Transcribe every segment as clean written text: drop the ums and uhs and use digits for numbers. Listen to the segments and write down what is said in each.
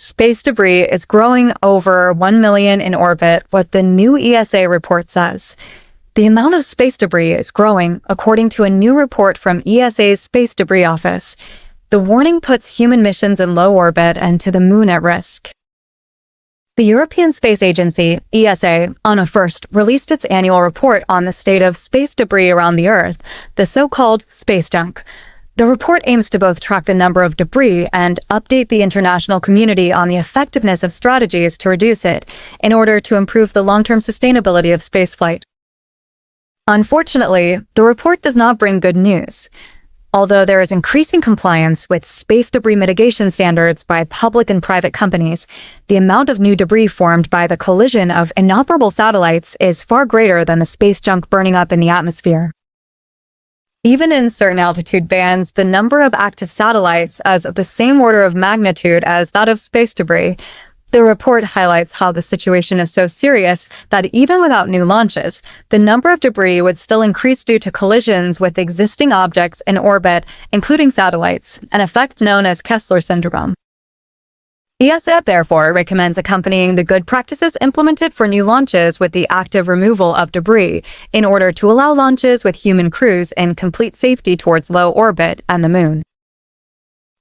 Space debris is growing over 1 million in orbit, what the new ESA report says. The amount of space debris is growing, according to a new report from ESA's Space Debris Office. The warning puts human missions in low orbit and to the moon at risk. The European Space Agency, ESA, on the 1st, released its annual report on the state of space debris around the Earth, the so-called space junk. The report aims to both track the number of debris and update the international community on the effectiveness of strategies to reduce it in order to improve the long-term sustainability of spaceflight. Unfortunately, the report does not bring good news. Although there is increasing compliance with space debris mitigation standards by public and private companies, the amount of new debris formed by the collision of inoperable satellites is far greater than the space junk burning up in the atmosphere. Even in certain altitude bands, the number of active satellites is of the same order of magnitude as that of space debris. The report highlights how the situation is so serious that even without new launches, the number of debris would still increase due to collisions with existing objects in orbit, including satellites, an effect known as Kessler syndrome. ESA therefore recommends accompanying the good practices implemented for new launches with the active removal of debris in order to allow launches with human crews in complete safety towards low orbit and the moon.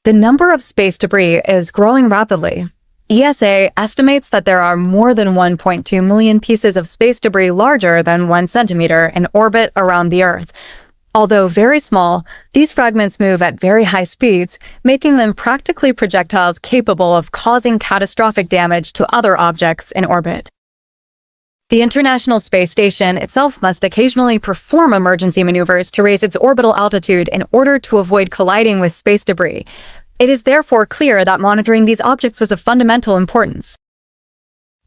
The number of space debris is growing rapidly. ESA estimates that there are more than 1.2 million pieces of space debris larger than 1 centimeter in orbit around the Earth. Although very small, these fragments move at very high speeds, making them practically projectiles capable of causing catastrophic damage to other objects in orbit. The International Space Station itself must occasionally perform emergency maneuvers to raise its orbital altitude in order to avoid colliding with space debris. It is therefore clear that monitoring these objects is of fundamental importance.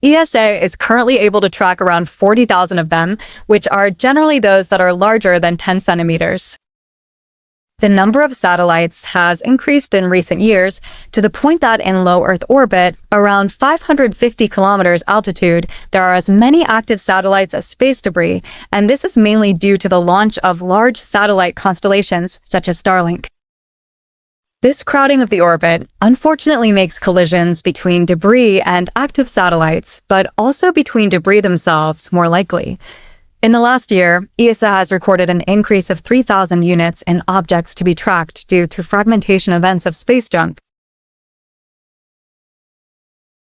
ESA is currently able to track around 40,000 of them, which are generally those that are larger than 10 centimeters. The number of satellites has increased in recent years to the point that in low Earth orbit, around 550 kilometers altitude, there are as many active satellites as space debris, and this is mainly due to the launch of large satellite constellations such as Starlink. This crowding of the orbit unfortunately makes collisions between debris and active satellites, but also between debris themselves more likely. In the last year, ESA has recorded an increase of 3,000 units in objects to be tracked due to fragmentation events of space junk.